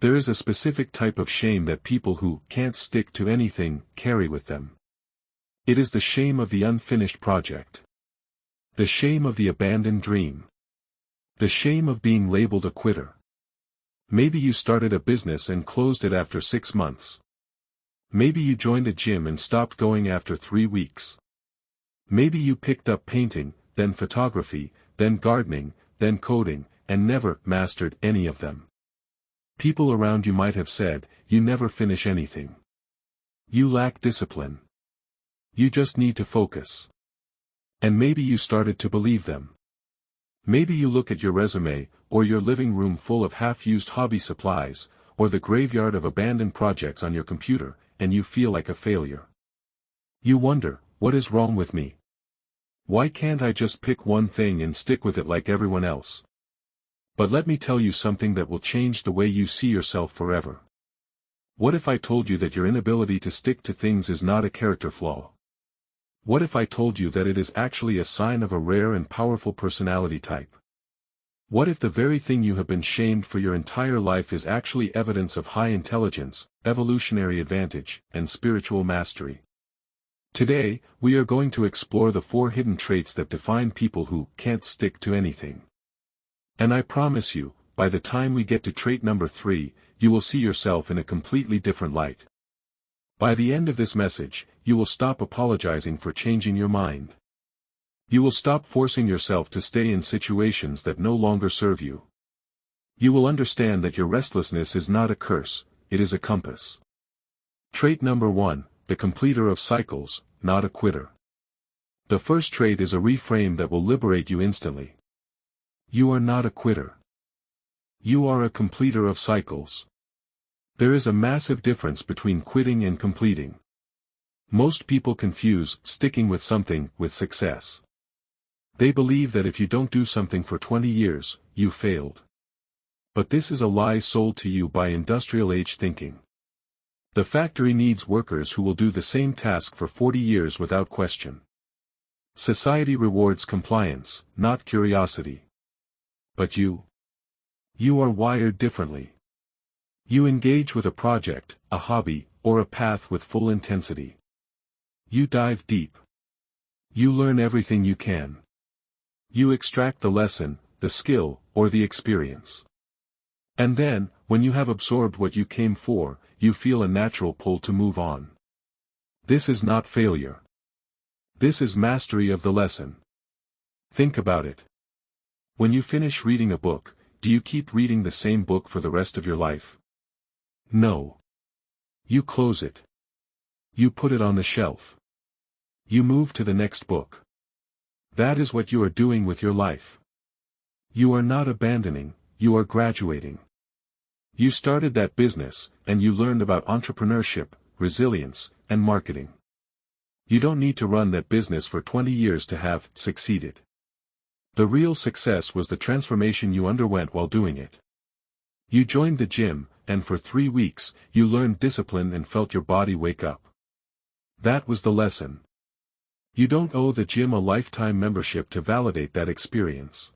There is a specific type of shame that people who can't stick to anything carry with them. It is the shame of the unfinished project. The shame of the abandoned dream. The shame of being labeled a quitter. Maybe you started a business and closed it after 6 months. Maybe you joined a gym and stopped going after 3 weeks. Maybe you picked up painting, then photography, then gardening, then coding, and never mastered any of them. People around you might have said, "You never finish anything. You lack discipline. You just need to focus." And maybe you started to believe them. Maybe you look at your resume, or your living room full of half-used hobby supplies, or the graveyard of abandoned projects on your computer, and you feel like a failure. You wonder, what is wrong with me? Why can't I just pick one thing and stick with it like everyone else? But let me tell you something that will change the way you see yourself forever. What if I told you that your inability to stick to things is not a character flaw? What if I told you that it is actually a sign of a rare and powerful personality type? What if the very thing you have been shamed for your entire life is actually evidence of high intelligence, evolutionary advantage, and spiritual mastery? Today, we are going to explore the 4 hidden traits that define people who can't stick to anything. And I promise you, by the time we get to trait number 3, you will see yourself in a completely different light. By the end of this message, you will stop apologizing for changing your mind. You will stop forcing yourself to stay in situations that no longer serve you. You will understand that your restlessness is not a curse, it is a compass. Trait number 1, the completer of cycles, not a quitter. The first trait is a reframe that will liberate you instantly. You are not a quitter. You are a completer of cycles. There is a massive difference between quitting and completing. Most people confuse sticking with something with success. They believe that if you don't do something for 20 years, you failed. But this is a lie sold to you by industrial-age thinking. The factory needs workers who will do the same task for 40 years without question. Society rewards compliance, not curiosity. But you are wired differently. You engage with a project, a hobby, or a path with full intensity. You dive deep. You learn everything you can. You extract the lesson, the skill, or the experience. And then, when you have absorbed what you came for, you feel a natural pull to move on. This is not failure. This is mastery of the lesson. Think about it. When you finish reading a book, do you keep reading the same book for the rest of your life? No. You close it. You put it on the shelf. You move to the next book. That is what you are doing with your life. You are not abandoning, you are graduating. You started that business, and you learned about entrepreneurship, resilience, and marketing. You don't need to run that business for 20 years to have succeeded. The real success was the transformation you underwent while doing it. You joined the gym, and for 3 weeks, you learned discipline and felt your body wake up. That was the lesson. You don't owe the gym a lifetime membership to validate that experience.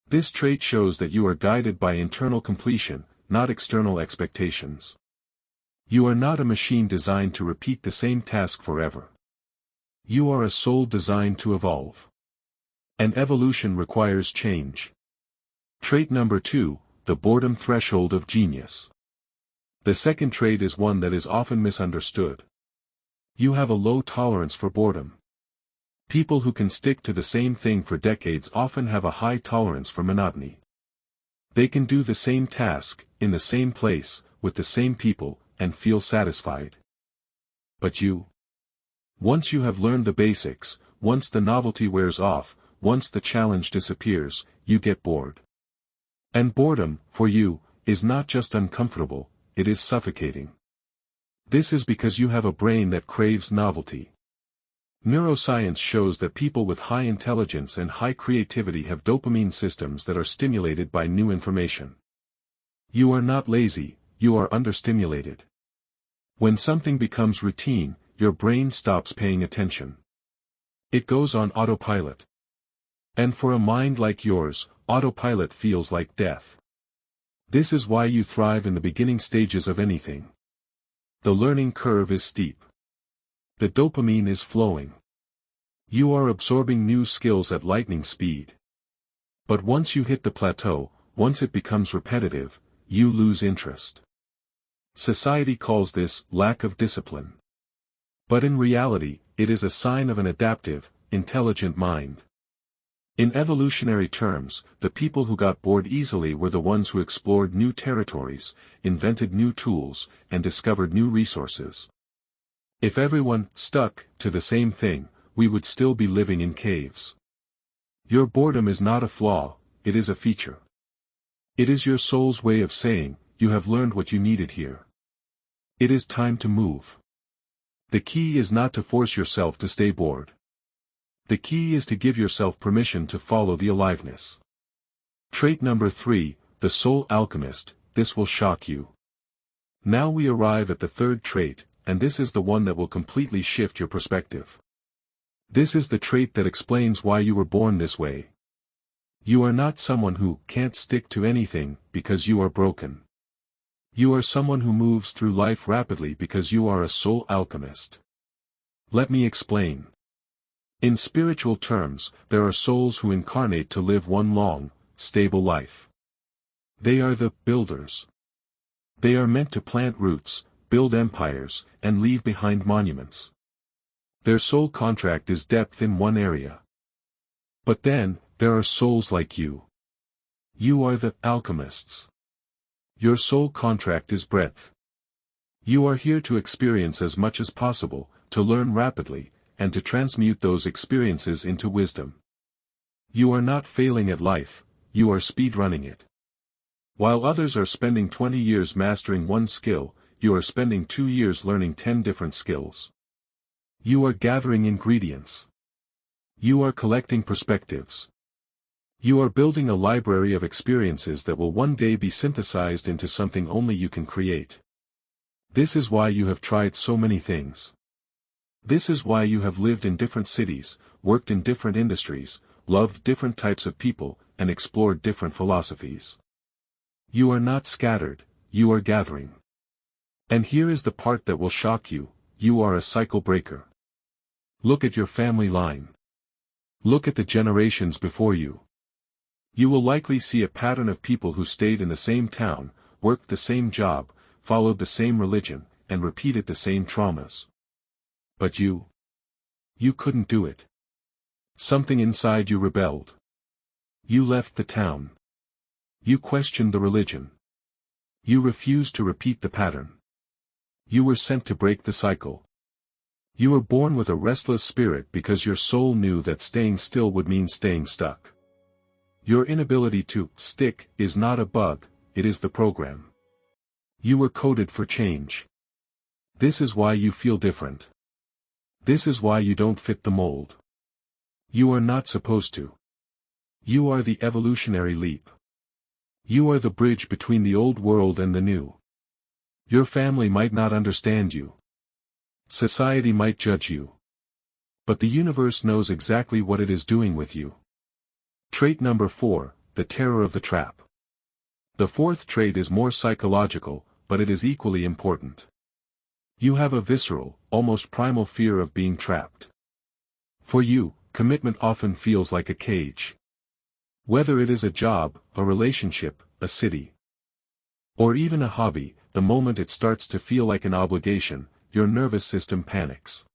This trait shows that you are guided by internal completion, not external expectations. You are not a machine designed to repeat the same task forever. You are a soul designed to evolve. And evolution requires change. Trait number 2, the boredom threshold of genius. The second trait is one that is often misunderstood. You have a low tolerance for boredom. People who can stick to the same thing for decades often have a high tolerance for monotony. They can do the same task, in the same place, with the same people, and feel satisfied. But you? Once you have learned the basics, once the novelty wears off, once the challenge disappears, you get bored. And boredom, for you, is not just uncomfortable, it is suffocating. This is because you have a brain that craves novelty. Neuroscience shows that people with high intelligence and high creativity have dopamine systems that are stimulated by new information. You are not lazy, you are understimulated. When something becomes routine, your brain stops paying attention. It goes on autopilot. And for a mind like yours, autopilot feels like death. This is why you thrive in the beginning stages of anything. The learning curve is steep. The dopamine is flowing. You are absorbing new skills at lightning speed. But once you hit the plateau, once it becomes repetitive, you lose interest. Society calls this lack of discipline. But in reality, it is a sign of an adaptive, intelligent mind. In evolutionary terms, the people who got bored easily were the ones who explored new territories, invented new tools, and discovered new resources. If everyone stuck to the same thing, we would still be living in caves. Your boredom is not a flaw, it is a feature. It is your soul's way of saying, you have learned what you needed here. It is time to move. The key is not to force yourself to stay bored. The key is to give yourself permission to follow the aliveness. Trait number 3, the Soul Alchemist. This will shock you. Now we arrive at the third trait, and this is the one that will completely shift your perspective. This is the trait that explains why you were born this way. You are not someone who can't stick to anything because you are broken. You are someone who moves through life rapidly because you are a soul alchemist. Let me explain. In spiritual terms, there are souls who incarnate to live one long, stable life. They are the builders. They are meant to plant roots, build empires, and leave behind monuments. Their soul contract is depth in one area. But then, there are souls like you. You are the alchemists. Your soul contract is breadth. You are here to experience as much as possible, to learn rapidly, and to transmute those experiences into wisdom. You are not failing at life, you are speedrunning it. While others are spending 20 years mastering one skill, you are spending 2 years learning 10 different skills. You are gathering ingredients. You are collecting perspectives. You are building a library of experiences that will one day be synthesized into something only you can create. This is why you have tried so many things. This is why you have lived in different cities, worked in different industries, loved different types of people, and explored different philosophies. You are not scattered, you are gathering. And here is the part that will shock you, you are a cycle breaker. Look at your family line. Look at the generations before you. You will likely see a pattern of people who stayed in the same town, worked the same job, followed the same religion, and repeated the same traumas. But you couldn't do it. Something inside you rebelled. You left the town. You questioned the religion. You refused to repeat the pattern. You were sent to break the cycle. You were born with a restless spirit because your soul knew that staying still would mean staying stuck. Your inability to stick is not a bug, it is the program. You were coded for change. This is why you feel different. This is why you don't fit the mold. You are not supposed to. You are the evolutionary leap. You are the bridge between the old world and the new. Your family might not understand you. Society might judge you. But the universe knows exactly what it is doing with you. Trait number 4, the terror of the trap. The fourth trait is more psychological, but it is equally important. You have a visceral, almost primal fear of being trapped. For you, commitment often feels like a cage. Whether it is a job, a relationship, a city, or even a hobby, the moment it starts to feel like an obligation, your nervous system panics.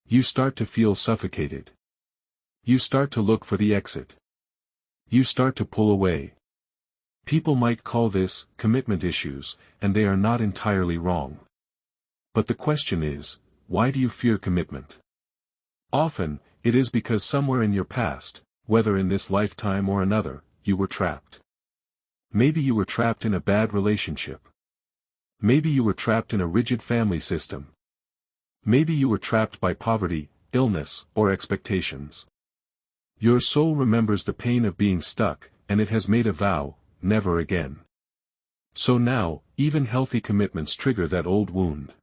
You start to feel suffocated. You start to look for the exit. You start to pull away. People might call this commitment issues, and they are not entirely wrong. But the question is, why do you fear commitment? Often, it is because somewhere in your past, whether in this lifetime or another, you were trapped. Maybe you were trapped in a bad relationship. Maybe you were trapped in a rigid family system. Maybe you were trapped by poverty, illness, or expectations. Your soul remembers the pain of being stuck, and it has made a vow, never again. So now, even healthy commitments trigger that old wound.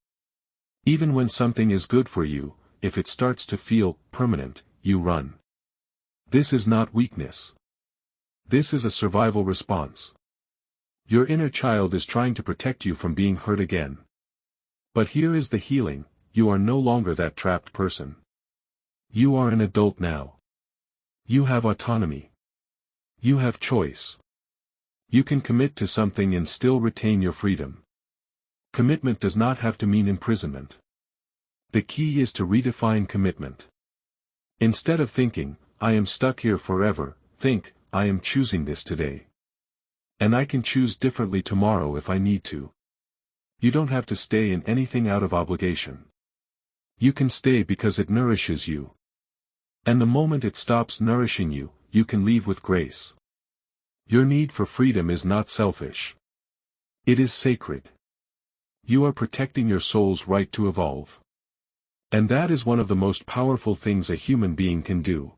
Even when something is good for you, if it starts to feel permanent, you run. This is not weakness. This is a survival response. Your inner child is trying to protect you from being hurt again. But here is the healing: you are no longer that trapped person. You are an adult now. You have autonomy. You have choice. You can commit to something and still retain your freedom. Commitment does not have to mean imprisonment. The key is to redefine commitment. Instead of thinking, "I am stuck here forever," think, "I am choosing this today. And I can choose differently tomorrow if I need to." You don't have to stay in anything out of obligation. You can stay because it nourishes you. And the moment it stops nourishing you, you can leave with grace. Your need for freedom is not selfish. It is sacred. You are protecting your soul's right to evolve. And that is one of the most powerful things a human being can do.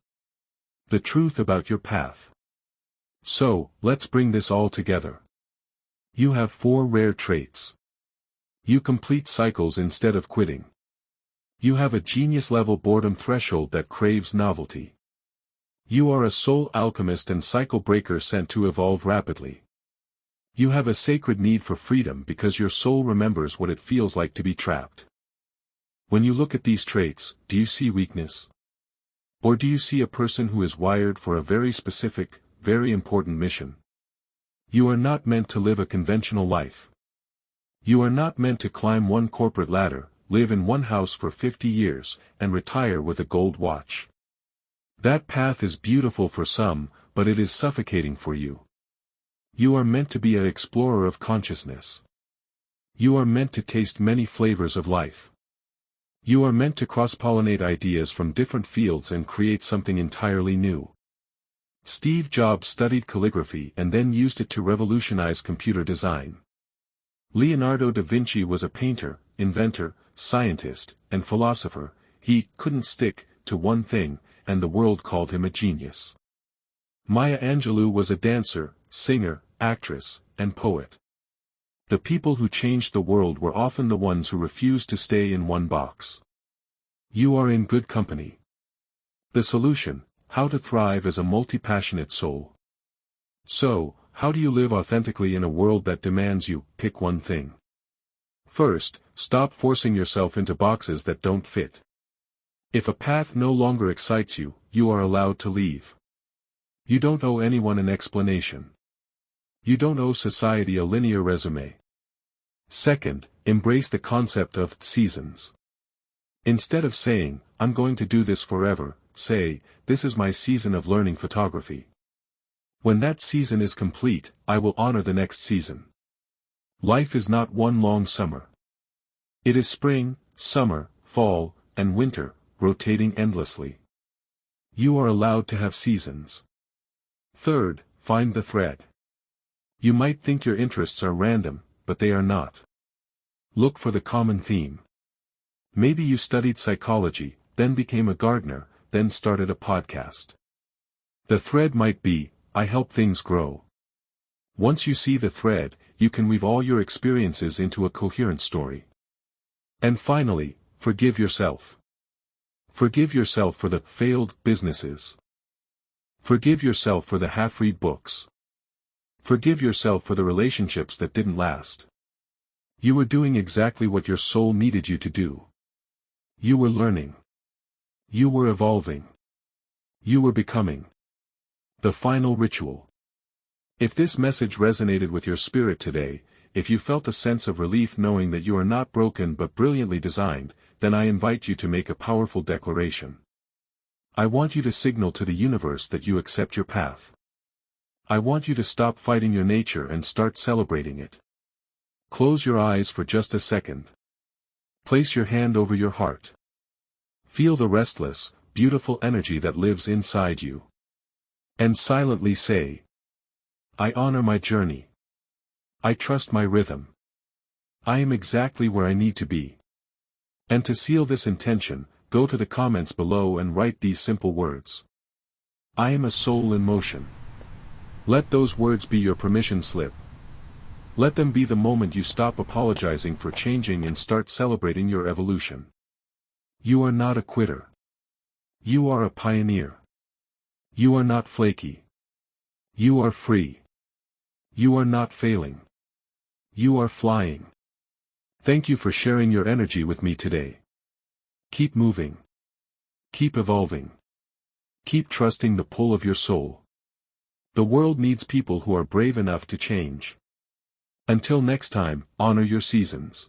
The truth about your path. So, let's bring this all together. You have 4 rare traits. You complete cycles instead of quitting. You have a genius-level boredom threshold that craves novelty. You are a soul alchemist and cycle breaker sent to evolve rapidly. You have a sacred need for freedom because your soul remembers what it feels like to be trapped. When you look at these traits, do you see weakness? Or do you see a person who is wired for a very specific, very important mission? You are not meant to live a conventional life. You are not meant to climb one corporate ladder, live in one house for 50 years, and retire with a gold watch. That path is beautiful for some, but it is suffocating for you. You are meant to be an explorer of consciousness. You are meant to taste many flavors of life. You are meant to cross-pollinate ideas from different fields and create something entirely new. Steve Jobs studied calligraphy and then used it to revolutionize computer design. Leonardo da Vinci was a painter, inventor, scientist, and philosopher. He couldn't stick to one thing, and the world called him a genius. Maya Angelou was a dancer, singer, actress, and poet. The people who changed the world were often the ones who refused to stay in one box. You are in good company. The solution: how to thrive as a multi-passionate soul. So, how do you live authentically in a world that demands you pick one thing? First, stop forcing yourself into boxes that don't fit. If a path no longer excites you, you are allowed to leave. You don't owe anyone an explanation. You don't owe society a linear resume. Second, embrace the concept of seasons. Instead of saying, "I'm going to do this forever," say, "This is my season of learning photography. When that season is complete, I will honor the next season." Life is not one long summer. It is spring, summer, fall, and winter, rotating endlessly. You are allowed to have seasons. Third, find the thread. You might think your interests are random, but they are not. Look for the common theme. Maybe you studied psychology, then became a gardener, then started a podcast. The thread might be, "I help things grow." Once you see the thread, you can weave all your experiences into a coherent story. And finally, forgive yourself. Forgive yourself for the failed businesses. Forgive yourself for the half-read books. Forgive yourself for the relationships that didn't last. You were doing exactly what your soul needed you to do. You were learning. You were evolving. You were becoming. The final ritual. If this message resonated with your spirit today, if you felt a sense of relief knowing that you are not broken but brilliantly designed, then I invite you to make a powerful declaration. I want you to signal to the universe that you accept your path. I want you to stop fighting your nature and start celebrating it. Close your eyes for just a second. Place your hand over your heart. Feel the restless, beautiful energy that lives inside you. And silently say, "I honor my journey. I trust my rhythm. I am exactly where I need to be." And to seal this intention, go to the comments below and write these simple words. I am a soul in motion. Let those words be your permission slip. Let them be the moment you stop apologizing for changing and start celebrating your evolution. You are not a quitter. You are a pioneer. You are not flaky. You are free. You are not failing. You are flying. Thank you for sharing your energy with me today. Keep moving. Keep evolving. Keep trusting the pull of your soul. The world needs people who are brave enough to change. Until next time, honor your seasons.